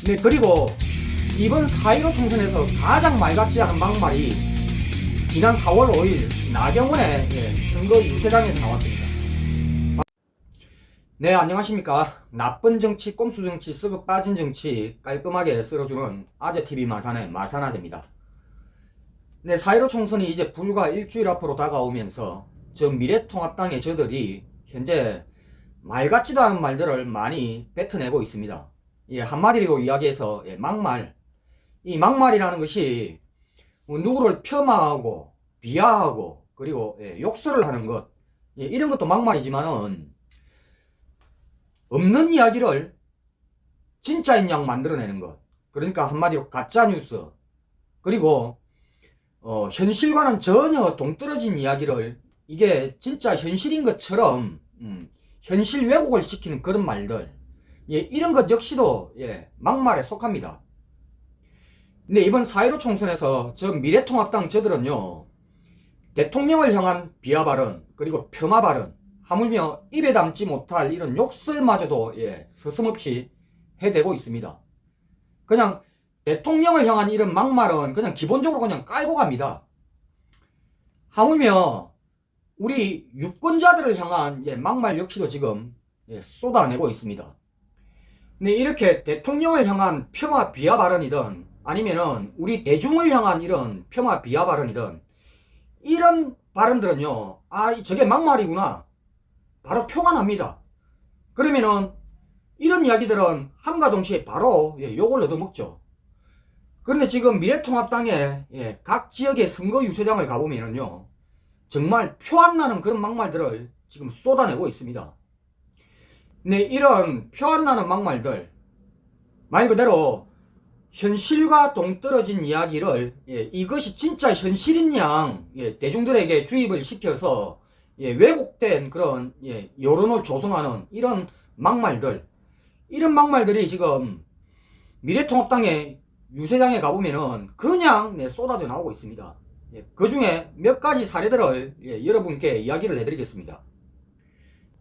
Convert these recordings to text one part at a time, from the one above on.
네, 그리고 이번 4.15 총선에서 가장 말같지 않은 막말이 지난 4월 5일 나경원의 선거 유세장에서 나왔습니다. 네, 안녕하십니까. 나쁜 정치, 꼼수 정치, 썩어 빠진 정치 깔끔하게 쓸어주는 아재TV 마산의 마산아재입니다. 네, 4.15 총선이 이제 불과 일주일 앞으로 다가오면서 저 미래통합당의 저들이 현재 말 같지도 않은 말들을 많이 뱉어내고 있습니다. 한마디로 이야기해서 막말. 이 막말이라는 것이 누구를 폄하하고 비하하고 그리고 욕설을 하는 것, 이런 것도 막말이지만은 없는 이야기를 진짜인 양 만들어내는 것. 그러니까 한마디로 가짜뉴스. 그리고 현실과는 전혀 동떨어진 이야기를 이게 진짜 현실인 것처럼 현실 왜곡을 시키는 그런 말들, 이런 것 역시도 막말에 속합니다. 근데 이번 4.15 총선에서 저 미래통합당 저들은요, 대통령을 향한 비하 발언 그리고 폄하 발언, 하물며 입에 담지 못할 이런 욕설마저도 서슴없이 해대고 있습니다. 그냥 대통령을 향한 이런 막말은 그냥 기본적으로 그냥 깔고 갑니다. 하물며 우리 유권자들을 향한 막말 역시도 지금 쏟아내고 있습니다. 근데 이렇게 대통령을 향한 폄하 비하 발언이든 아니면은 우리 대중을 향한 이런 폄하 비하 발언이든 이런 발언들은요, 저게 막말이구나 바로 표가 납니다. 그러면은 이런 이야기들은 함과 동시에 바로 욕을 얻어먹죠. 그런데 지금 미래통합당의 각 지역의 선거 유세장을 가보면은요, 정말 표 안 나는 그런 막말들을 지금 쏟아내고 있습니다. 네, 이런 표 안 나는 막말들, 말 그대로 현실과 동떨어진 이야기를 이것이 진짜 현실인 양 대중들에게 주입을 시켜서 왜곡된 그런 여론을 조성하는 이런 막말들, 이런 막말들이 지금 미래통합당의 유세장에 가보면은 그냥 쏟아져 나오고 있습니다. 그 중에 몇 가지 사례들을 여러분께 이야기를 해드리겠습니다.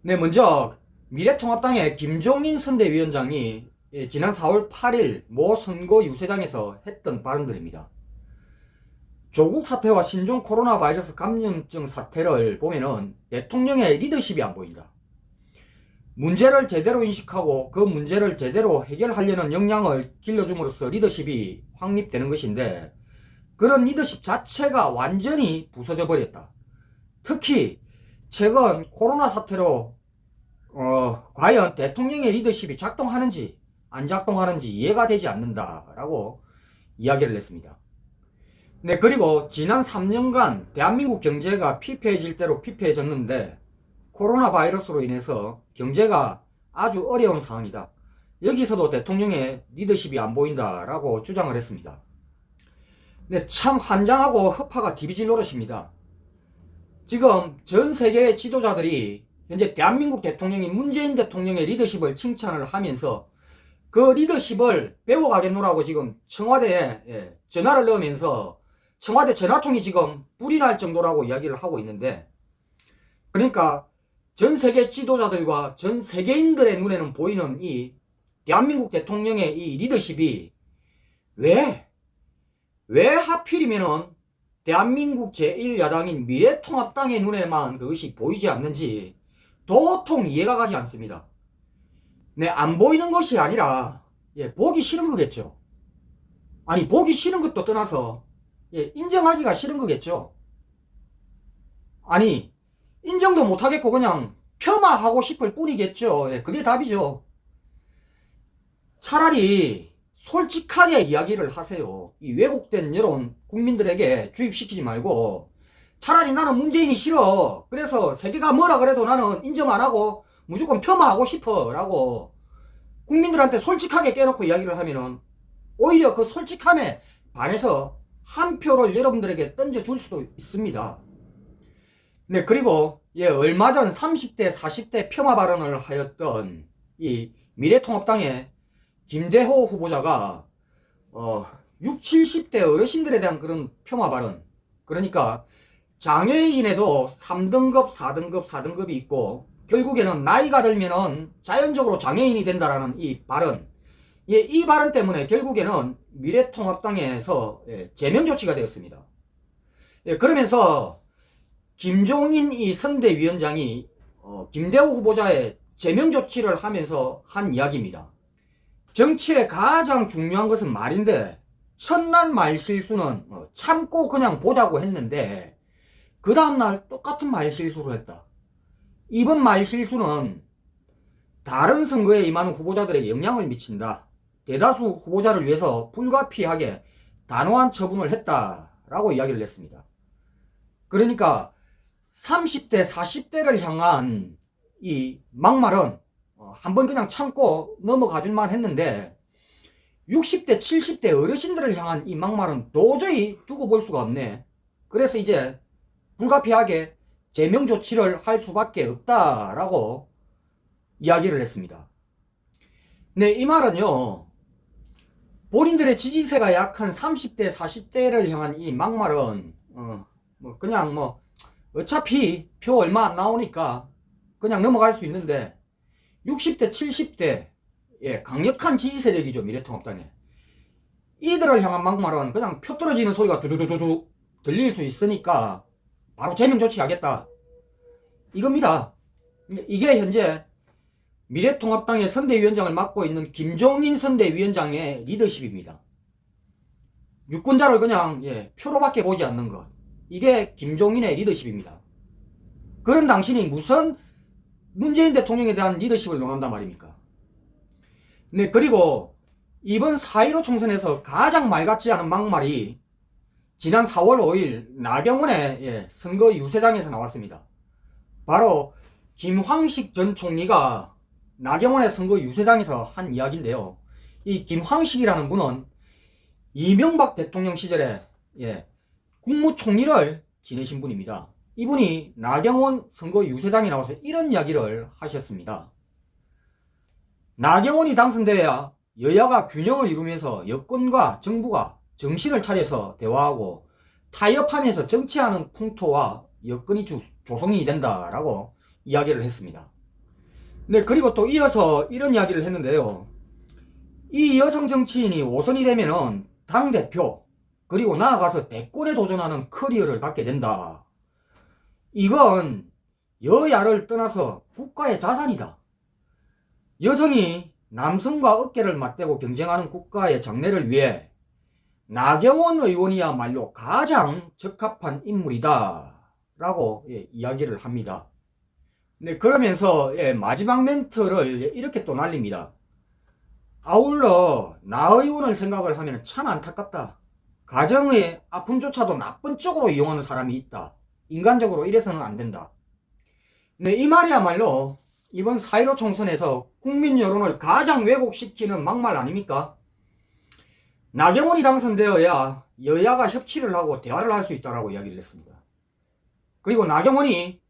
네, 먼저 미래통합당의 김종인 선대위원장이 지난 4월 8일 모 선거 유세장에서 했던 발언들입니다. 조국 사태와 신종 코로나 바이러스 감염증 사태를 보면은 대통령의 리더십이 안 보인다. 문제를 제대로 인식하고 그 문제를 제대로 해결하려는 역량을 길러줌으로써 리더십이 확립되는 것인데, 그런 리더십 자체가 완전히 부서져 버렸다. 특히 최근 코로나 사태로 과연 대통령의 리더십이 작동하는지 안 작동하는지 이해가 되지 않는다라고 이야기를 했습니다. 네, 그리고 지난 3년간 대한민국 경제가 피폐해질 대로 피폐해졌는데 코로나 바이러스로 인해서 경제가 아주 어려운 상황이다. 여기서도 대통령의 리더십이 안 보인다라고 주장을 했습니다. 네, 참 환장하고 허파가 디비질 노릇입니다. 지금 전 세계의 지도자들이 현재 대한민국 대통령인 문재인 대통령의 리더십을 칭찬을 하면서 그 리더십을 배워가겠노라고 지금 청와대에 전화를 넣으면서 청와대 전화통이 지금 불이 날 정도라고 이야기를 하고 있는데, 그러니까 전 세계 지도자들과 전 세계인들의 눈에는 보이는 이 대한민국 대통령의 이 리더십이 왜 하필이면은 대한민국 제1야당인 미래통합당의 눈에만 그것이 보이지 않는지 도통 이해가 가지 않습니다. 네, 안 보이는 것이 아니라 보기 싫은 거겠죠. 아니, 보기 싫은 것도 떠나서 인정하기가 싫은 거겠죠. 아니, 인정도 못하겠고 그냥 폄하하고 싶을 뿐이겠죠. 그게 답이죠. 차라리 솔직하게 이야기를 하세요. 이 왜곡된 여론 국민들에게 주입시키지 말고 차라리 나는 문재인이 싫어, 그래서 세계가 뭐라 그래도 나는 인정 안 하고 무조건 폄하하고 싶어 라고 국민들한테 솔직하게 깨놓고 이야기를 하면은 오히려 그 솔직함에 반해서 한 표를 여러분들에게 던져줄 수도 있습니다. 네, 그리고 얼마 전 30대 40대 폄하 발언을 하였던 이 미래통합당의 김대호 후보자가 60, 70대 어르신들에 대한 그런 폄하 발언, 그러니까 장애인에도 3등급, 4등급, 4등급이 있고 결국에는 나이가 들면은 자연적으로 장애인이 된다라는 이 발언, 예, 이 발언 때문에 결국에는 미래통합당에서 제명조치가 되었습니다. 예, 그러면서 김종인 이 선대위원장이 김대호 후보자의 제명조치를 하면서 한 이야기입니다. 정치에 가장 중요한 것은 말인데 첫날 말실수는 참고 그냥 보자고 했는데 그 다음날 똑같은 말실수를 했다. 이번 말실수는 다른 선거에 임하는 후보자들에게 영향을 미친다. 대다수 후보자를 위해서 불가피하게 단호한 처분을 했다라고 이야기를 했습니다. 그러니까 30대 40대를 향한 이 막말은 한번 그냥 참고 넘어가줄만 했는데 60대 70대 어르신들을 향한 이 막말은 도저히 두고 볼 수가 없네. 그래서 이제 불가피하게 제명조치를 할 수밖에 없다라고 이야기를 했습니다. 네, 이 말은요, 본인들의 지지세가 약한 30대 40대를 향한 이 막말은 그냥 어차피 표 얼마 안 나오니까 그냥 넘어갈 수 있는데 60대 70대 강력한 지지 세력이죠, 미래통합당에. 이들을 향한 막말은 그냥 표 떨어지는 소리가 두두두두 들릴 수 있으니까 바로 제명 조치하겠다, 이겁니다. 이게 현재 미래통합당의 선대위원장을 맡고 있는 김종인 선대위원장의 리더십입니다. 유권자를 그냥 표로밖에 보지 않는 것, 이게 김종인의 리더십입니다. 그런 당신이 무슨 문재인 대통령에 대한 리더십을 논한단 말입니까? 네, 그리고 이번 4.15 총선에서 가장 말 같지 않은 막말이 지난 4월 5일 나경원의 선거 유세장에서 나왔습니다. 바로 김황식 전 총리가 나경원의 선거 유세장에서 한 이야기인데요. 이 김황식이라는 분은 이명박 대통령 시절에 국무총리를 지내신 분입니다. 이분이 나경원 선거 유세장에 나와서 이런 이야기를 하셨습니다. 나경원이 당선되어야 여야가 균형을 이루면서 여권과 정부가 정신을 차려서 대화하고 타협하면서 정치하는 풍토와 여건이 조성이 된다라고 이야기를 했습니다. 네, 그리고 또 이어서 이런 이야기를 했는데요. 이 여성 정치인이 5선이 되면은 당대표 그리고 나아가서 대권에 도전하는 커리어를 갖게 된다. 이건 여야를 떠나서 국가의 자산이다. 여성이 남성과 어깨를 맞대고 경쟁하는 국가의 장래를 위해 나경원 의원이야말로 가장 적합한 인물이다 라고 이야기를 합니다. 네, 그러면서 마지막 멘트를 이렇게 또 날립니다. 아울러 나 의원을 생각을 하면 참 안타깝다. 가정의 아픔조차도 나쁜 쪽으로 이용하는 사람이 있다. 인간적으로 이래서는 안 된다. 네, 이 말이야말로 이번 4.15 총선에서 국민 여론을 가장 왜곡시키는 막말 아닙니까? 나경원이 당선되어야 여야가 협치를 하고 대화를 할 수 있다라고 이야기를 했습니다. 그리고 나경원이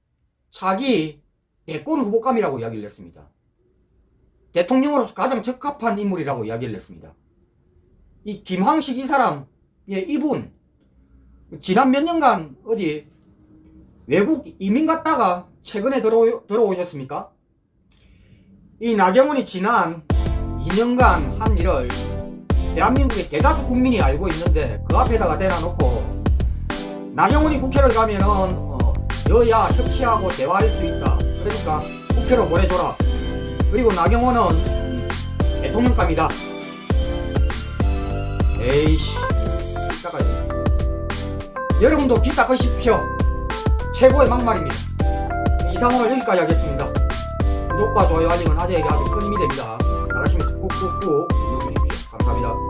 자기 대권 후보감이라고 이야기를 했습니다. 대통령으로서 가장 적합한 인물이라고 이야기를 했습니다. 이 김황식 이 사람, 이분 지난 몇 년간 어디 외국 이민 갔다가 최근에 들어오셨습니까? 이 나경원이 지난 2년간 한 일을 대한민국의 대다수 국민이 알고 있는데 그 앞에다가 대놔놓고 나경원이 국회를 가면은 여야 협치하고 대화할 수 있다. 그러니까 국회로 보내줘라. 그리고 나경원은 대통령감이다. 에이씨, 닦아요. 여러분도 귀 닦으십시오. 최고의 막말입니다. 이상으로 여기까지 하겠습니다. 구독과 좋아요, 알림은 아재에게 아주 큰 힘이 됩니다. 나가시면서 꾹꾹꾹 눌러주십시오. 감사합니다.